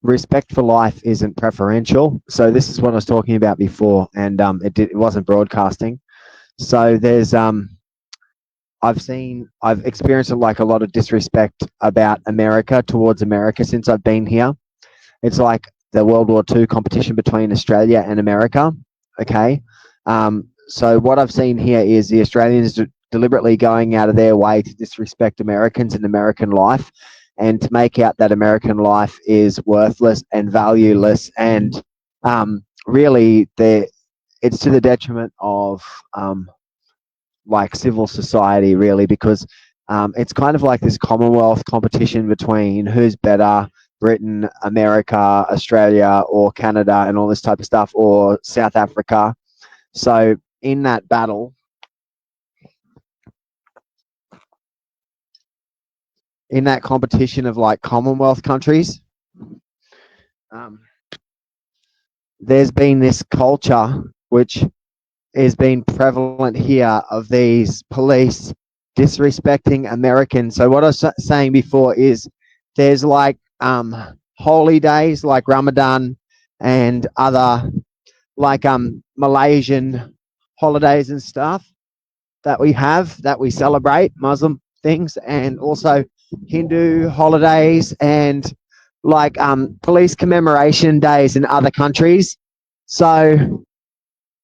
respect for life isn't preferential. So this is what I was talking about before, and it wasn't broadcasting. So I've experienced like a lot of disrespect about America towards America since I've been here. It's like the World War II competition between Australia and America. Okay. So what I've seen here is the Australians deliberately going out of their way to disrespect Americans and American life, and to make out that American life is worthless and valueless, and really, it's to the detriment of like civil society, really, because it's kind of like this Commonwealth competition between who's better, Britain, America, Australia, or Canada, and all this type of stuff, or South Africa. So in that battle, in that competition of like Commonwealth countries, um, there's been this culture which has been prevalent here of these police disrespecting Americans. So what I was saying before is there's like holy days like Ramadan and other like Malaysian holidays and stuff that we celebrate, Muslim things, and also Hindu holidays and like police commemoration days in other countries. So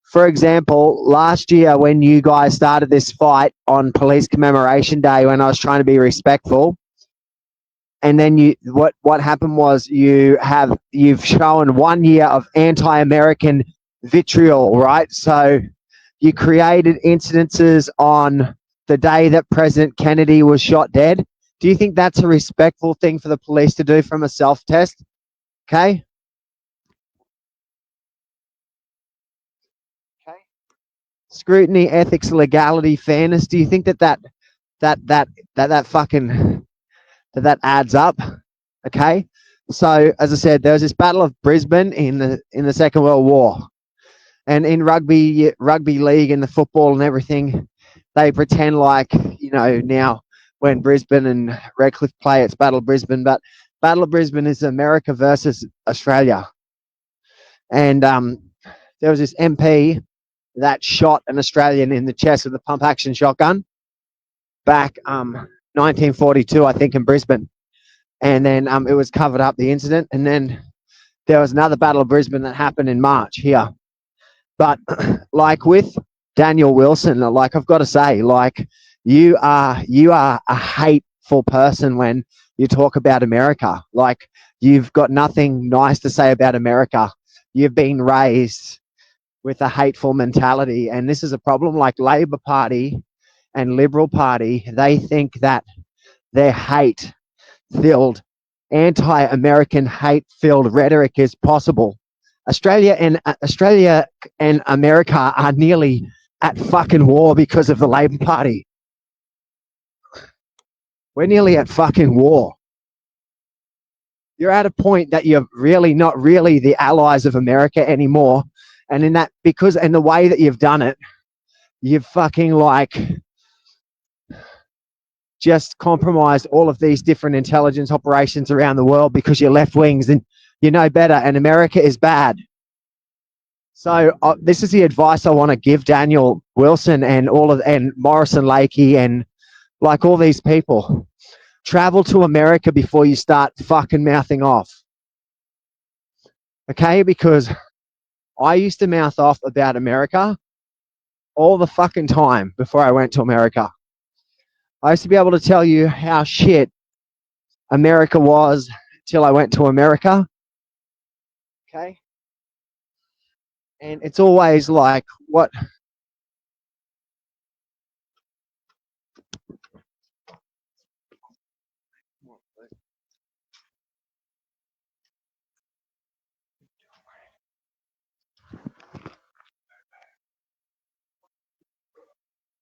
for example, last year when you guys started this fight on Police Commemoration Day, when I was trying to be respectful, and then what happened was you've shown 1 year of anti-American vitriol, right? So you created incidences on the day that President Kennedy was shot dead. Do you think that's a respectful thing for the police to do from a self-test? Okay. Okay. Scrutiny, ethics, legality, fairness. Do you think that fucking that adds up? Okay. So as I said, there was this Battle of Brisbane in the Second World War, and in rugby league and the football and everything, they pretend like now when Brisbane and Redcliffe play, it's Battle of Brisbane, but Battle of Brisbane is America versus Australia, and there was this MP that shot an Australian in the chest with a pump action shotgun back 1942, I think, in Brisbane. And then it was covered up, the incident. And then there was another Battle of Brisbane that happened in March here. But like with Daniel Wilson, like I've got to say, like you are a hateful person when you talk about America. Like you've got nothing nice to say about America. You've been raised with a hateful mentality, and this is a problem. Like Labor Party and Liberal Party, they think that their hate-filled, anti-American, hate-filled rhetoric is possible. Australia and America are nearly at fucking war because of the Labor Party. We're nearly at fucking war. You're at a point that you're really not really the allies of America anymore. And in that, because, and the way that you've done it, you've fucking like just compromised all of these different intelligence operations around the world because you're left wings and you know better, and America is bad. So this is the advice I want to give Daniel Wilson and Morrison Lakey and like all these people. Travel to America before you start fucking mouthing off. Okay? Because I used to mouth off about America all the fucking time before I went to America. I used to be able to tell you how shit America was till I went to America. Okay? And it's always like, what?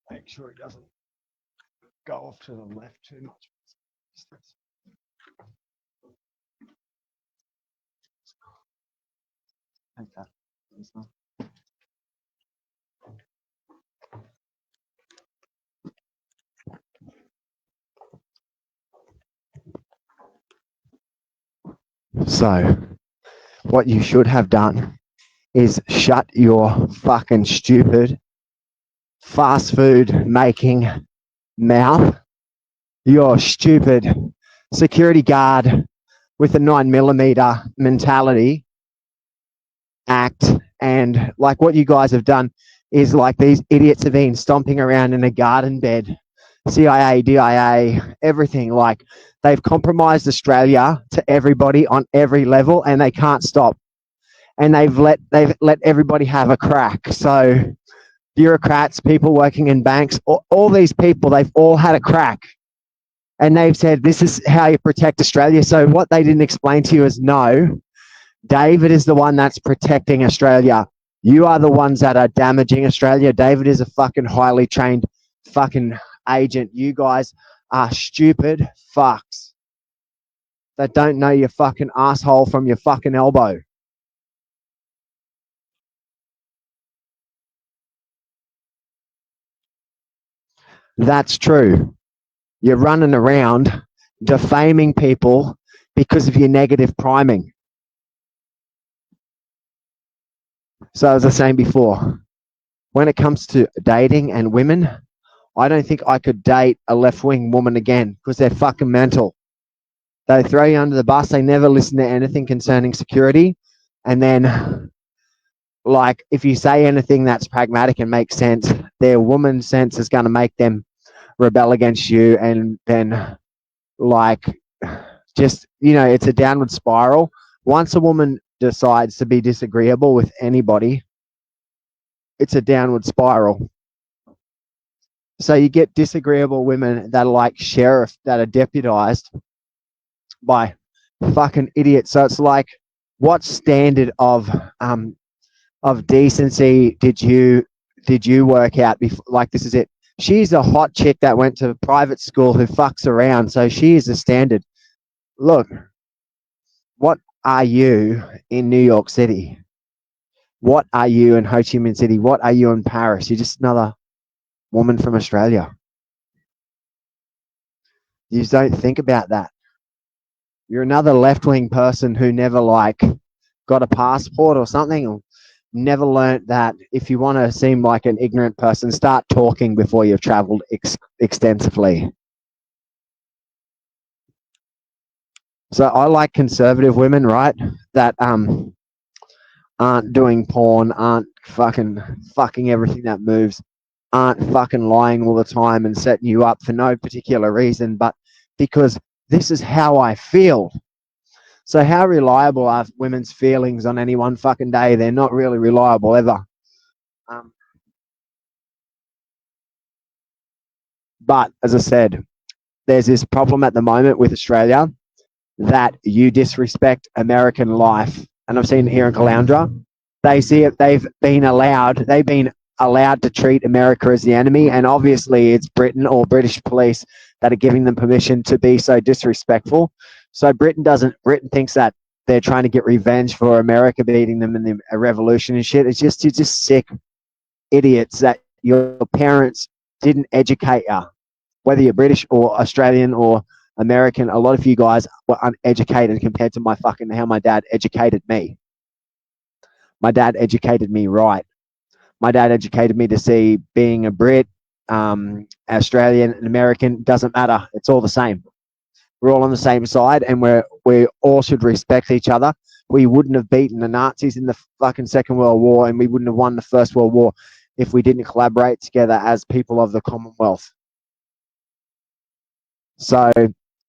Make sure it doesn't go off to the left too much. Okay. So what you should have done is shut your fucking stupid fast food making mouth, your stupid security guard with a 9mm mentality act. And like what you guys have done is like these idiots have been stomping around in a garden bed, CIA, DIA, everything. Like they've compromised Australia to everybody on every level, and they can't stop. And they've let everybody have a crack. So bureaucrats, people working in banks, all these people, they've all had a crack. And they've said, this is how you protect Australia. So what they didn't explain to you is no, David is the one that's protecting Australia. You are the ones that are damaging Australia. David is a fucking highly trained fucking agent. You guys are stupid fucks that don't know your fucking asshole from your fucking elbow. That's true. You're running around defaming people because of your negative priming. So as I was saying before, when it comes to dating and women, I don't think I could date a left-wing woman again because they're fucking mental. They throw you under the bus. They never listen to anything concerning security. And then, like, if you say anything that's pragmatic and makes sense, their woman sense is going to make them rebel against you. And then, like, just, it's a downward spiral. Once a woman decides to be disagreeable with anybody, it's a downward spiral. So you get disagreeable women that are like sheriff, that are deputized by fucking idiots. So it's like, what standard of decency did you work out before? Like, this is it. She's a hot chick that went to private school who fucks around. So she is the standard. Look, what are you in New York City? What are you in Ho Chi Minh City? What are you in Paris? You're just another woman from Australia. You just don't think about that. You're another left-wing person who never like got a passport or something, or never learnt that if you want to seem like an ignorant person, start talking before you've traveled extensively. So I like conservative women, right? That aren't doing porn, aren't fucking everything that moves, aren't fucking lying all the time and setting you up for no particular reason, but because this is how I feel. So how reliable are women's feelings on any one fucking day? They're not really reliable ever. Um, but as I said, there's this problem at the moment with Australia that you disrespect American life. And I've seen it here in Caloundra. They see it. They've been allowed to treat America as the enemy. And obviously it's Britain or British police that are giving them permission to be so disrespectful. So Britain thinks that they're trying to get revenge for America beating them in the revolution and shit. You're just sick idiots that your parents didn't educate you. Whether you're British or Australian or American, a lot of you guys were uneducated compared to how my dad educated me. My dad educated me right. My dad educated me to see being a Brit, Australian, and American doesn't matter. It's all the same. We're all on the same side, and we all should respect each other. We wouldn't have beaten the Nazis in the fucking Second World War, and we wouldn't have won the First World War if we didn't collaborate together as people of the Commonwealth. So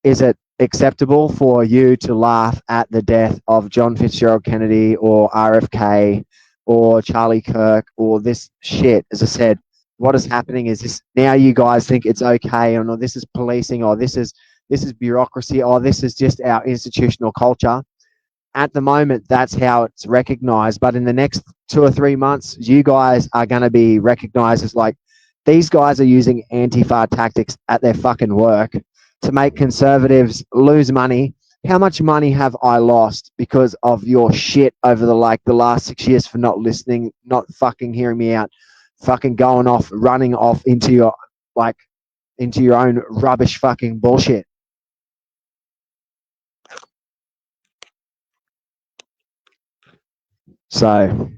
is it acceptable for you to laugh at the death of John Fitzgerald Kennedy or RFK or Charlie Kirk or this shit? As I said, what is happening is this: now you guys think it's okay, or no, this is policing, or this is bureaucracy, or this is just our institutional culture. At the moment, that's how it's recognized. But in the next 2 or 3 months, you guys are going to be recognized as like, these guys are using Antifa tactics at their fucking work to make conservatives lose money. How much money have I lost because of your shit over the last 6 years for not listening, not fucking hearing me out, fucking going off, running off into your own rubbish fucking bullshit. So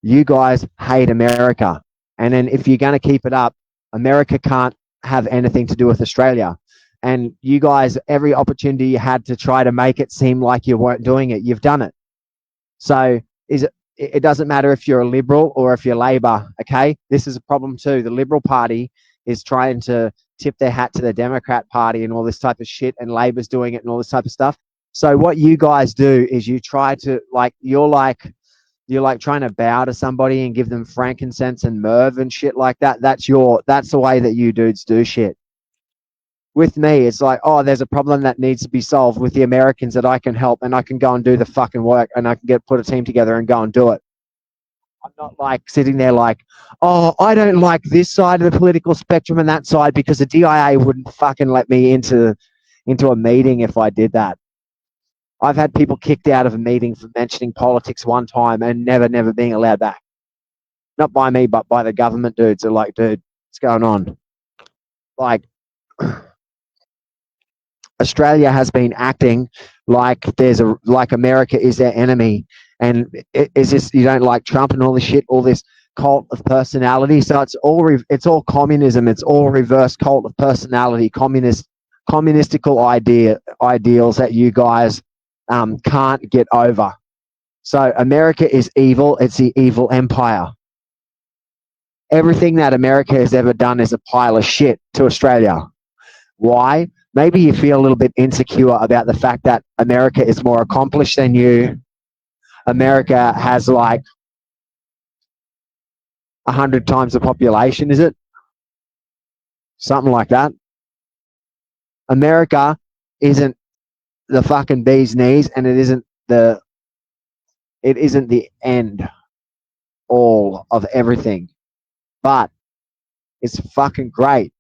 you guys hate America. And then if you're going to keep it up, America can't have anything to do with Australia. And you guys, every opportunity you had to try to make it seem like you weren't doing it, you've done it. So it doesn't matter if you're a Liberal or if you're Labor, okay? This is a problem too. The Liberal Party is trying to tip their hat to the Democrat Party and all this type of shit, and Labor's doing it and all this type of stuff. So what you guys do is you try to, you're like trying to bow to somebody and give them frankincense and myrrh and shit like that. That's the way that you dudes do shit. With me, it's like, oh, there's a problem that needs to be solved with the Americans that I can help, and I can go and do the fucking work, and I can put a team together and go and do it. I'm not like sitting there like, oh, I don't like this side of the political spectrum and that side, because the DIA wouldn't fucking let me into a meeting if I did that. I've had people kicked out of a meeting for mentioning politics one time and never being allowed back. Not by me, but by the government dudes. They're like, dude, what's going on? Like, Australia has been acting like America is their enemy, and is this, you don't like Trump and all this shit, all this cult of personality. So it's all communism. It's all reverse cult of personality, communistical ideals that you guys can't get over. So America is evil. It's the evil empire. Everything that America has ever done is a pile of shit to Australia. Why? Maybe you feel a little bit insecure about the fact that America is more accomplished than you. America has like 100 times the population, is it? Something like that. America isn't the fucking bee's knees, and it isn't the end all of everything. But it's fucking great.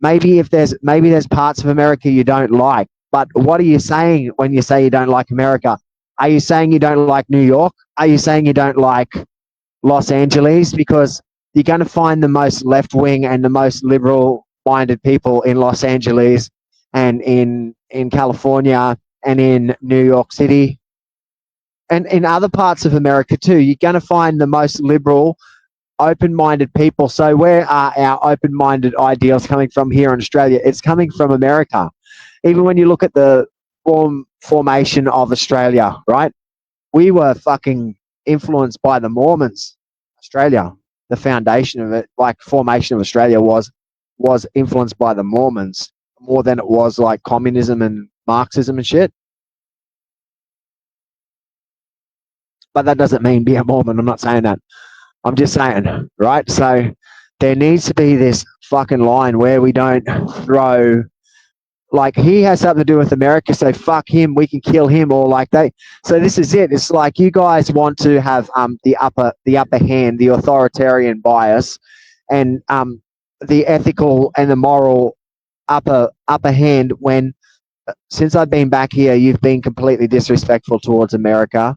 Maybe there's parts of America you don't like, but what are you saying when you say you don't like America? Are you saying you don't like New York? Are you saying you don't like Los Angeles? Because you're going to find the most left-wing and the most liberal-minded people in Los Angeles and in California and in New York City and in other parts of America too. You're going to find the most liberal, open-minded people. So where are our open-minded ideals coming from here in Australia? It's coming from America. Even when you look at the formation of Australia, right? We were fucking influenced by the Mormons. Australia, the foundation of it, like formation of Australia was influenced by the Mormons more than it was like communism and Marxism and shit. But that doesn't mean be a Mormon. I'm not saying that. I'm just saying, right? So there needs to be this fucking line where we don't throw, like, he has something to do with America, so fuck him, we can kill him, or like they. So this is it. It's like you guys want to have the upper hand, the authoritarian bias, and the ethical and the moral upper hand. When since I've been back here, you've been completely disrespectful towards America.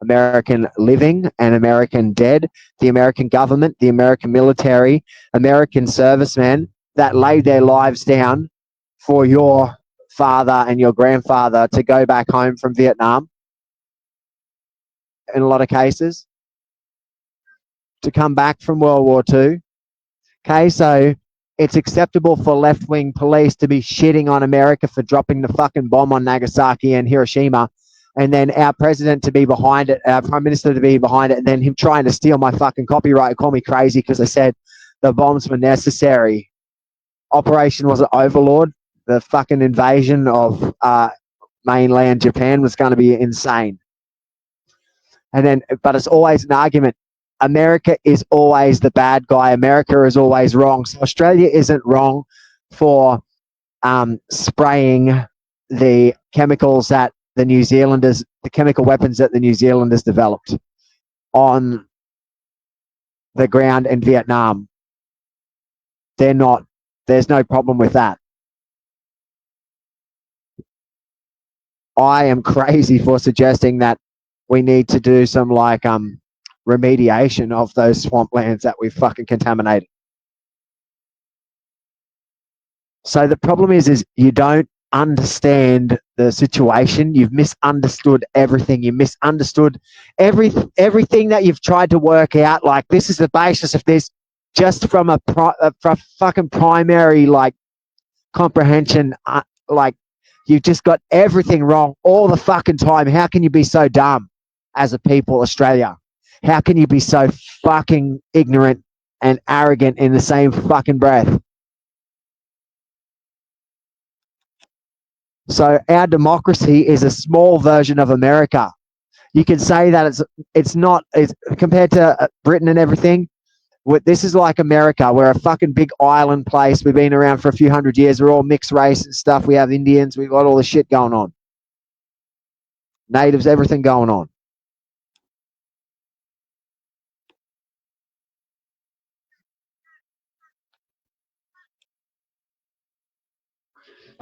American living and American dead, the American government, the American military, American servicemen that laid their lives down for your father and your grandfather to go back home from Vietnam, in a lot of cases, to come back from World War II. Okay, so it's acceptable for left-wing police to be shitting on America for dropping the fucking bomb on Nagasaki and Hiroshima, and then our president to be behind it, our prime minister to be behind it, and then him trying to steal my fucking copyright, call me crazy because I said the bombs were necessary. Operation was an Overlord. The fucking invasion of mainland Japan was going to be insane. And then, but it's always an argument. America is always the bad guy. America is always wrong. So Australia isn't wrong for spraying the chemicals that the chemical weapons that the New Zealanders developed on the ground in Vietnam. They're not, there's no problem with that. I am crazy for suggesting that we need to do some like remediation of those swamplands that we've fucking contaminated. So the problem is you don't misunderstand the situation. You've misunderstood everything. You misunderstood everything that you've tried to work out. Like, this is the basis of this, just from a fucking primary, like, comprehension. Like, you've just got everything wrong all the fucking time. How can you be so dumb as a people, Australia? How can you be so fucking ignorant and arrogant in the same fucking breath? So our democracy is a small version of America. You can say that it's compared to Britain and everything. This is like America. We're a fucking big island place. We've been around for a few hundred years. We're all mixed race and stuff. We have Indians. We've got all the shit going on. Natives, everything going on.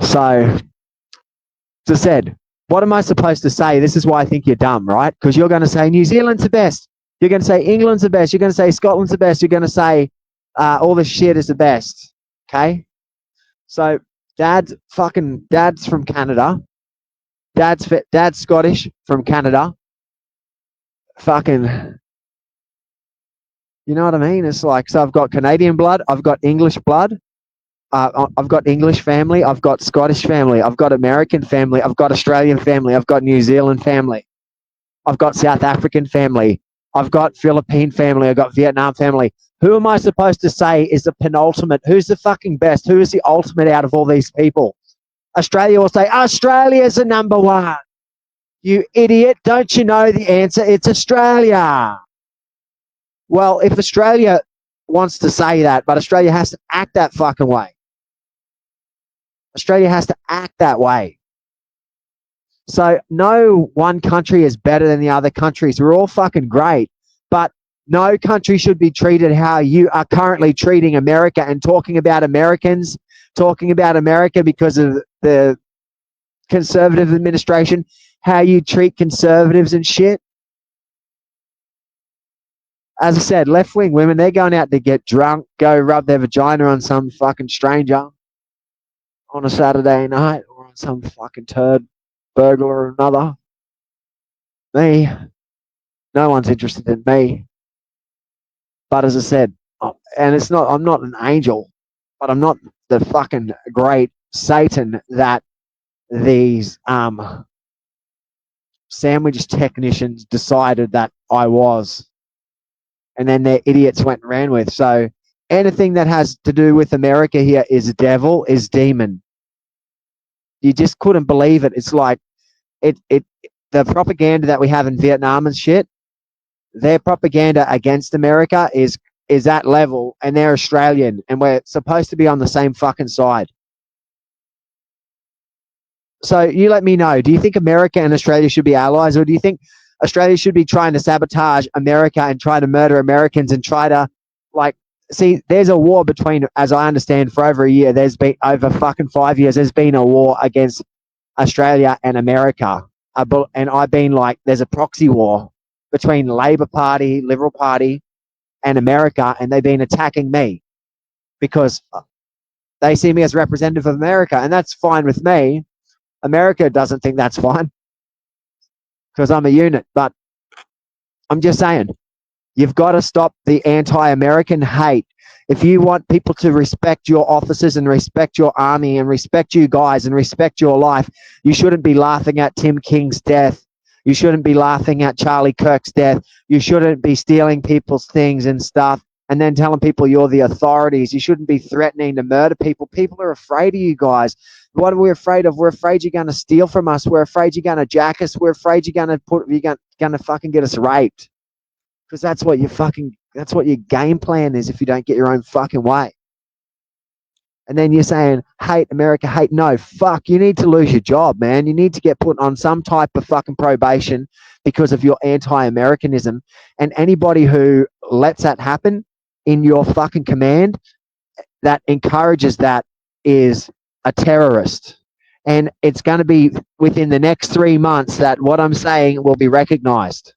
So, as I said, what am I supposed to say? This is why I think you're dumb, right? Because you're going to say New Zealand's the best. You're going to say England's the best. You're going to say Scotland's the best. You're going to say all this shit is the best. Okay? So dad's from Canada. Dad's Scottish from Canada. Fucking, you know what I mean? It's like, so I've got Canadian blood. I've got English blood. I've got English family. I've got Scottish family. I've got American family. I've got Australian family. I've got New Zealand family. I've got South African family. I've got Philippine family. I've got Vietnam family. Who am I supposed to say is the penultimate? Who's the fucking best? Who is the ultimate out of all these people? Australia will say, Australia's the number one. You idiot. Don't you know the answer? It's Australia. Well, if Australia wants to say that, but Australia has to act that fucking way. Australia has to act that way. So no one country is better than the other countries. We're all fucking great. But no country should be treated how you are currently treating America and talking about Americans, talking about America because of the conservative administration, how you treat conservatives and shit. As I said, left-wing women, they're going out to get drunk, go rub their vagina on some fucking stranger on a Saturday night or on some fucking turd burglar or another. Me, no one's interested in me. But as I said, and it's not, I'm not an angel, but I'm not the fucking great Satan that these sandwich technicians decided that I was. And then their idiots went and ran with. So anything that has to do with America here is devil, is demon. You just couldn't believe it. It's like the propaganda that we have in Vietnam and shit, their propaganda against America is that level, and they're Australian, and we're supposed to be on the same fucking side. So you let me know, do you think America and Australia should be allies, or do you think Australia should be trying to sabotage America and try to murder Americans and try to, like, see, there's a war between, as I understand, for over a year, there's been, over fucking 5 years, there's been a war against Australia and America. And I've been like, there's a proxy war between the Labor Party, Liberal Party, and America, and they've been attacking me because they see me as representative of America, and that's fine with me. America doesn't think that's fine because I'm a unit, but I'm just saying, you've got to stop the anti-American hate. If you want people to respect your officers and respect your army and respect you guys and respect your life, you shouldn't be laughing at Tim King's death. You shouldn't be laughing at Charlie Kirk's death. You shouldn't be stealing people's things and stuff and then telling people you're the authorities. You shouldn't be threatening to murder people. People are afraid of you guys. What are we afraid of? We're afraid you're going to steal from us. We're afraid you're going to jack us. We're afraid you're going to fucking get us raped. Because that's what your game plan is if you don't get your own fucking way. And then you're saying, hate America, hate. No, fuck, you need to lose your job, man. You need to get put on some type of fucking probation because of your anti-Americanism. And anybody who lets that happen in your fucking command, that encourages that, is a terrorist. And it's going to be within the next 3 months that what I'm saying will be recognized.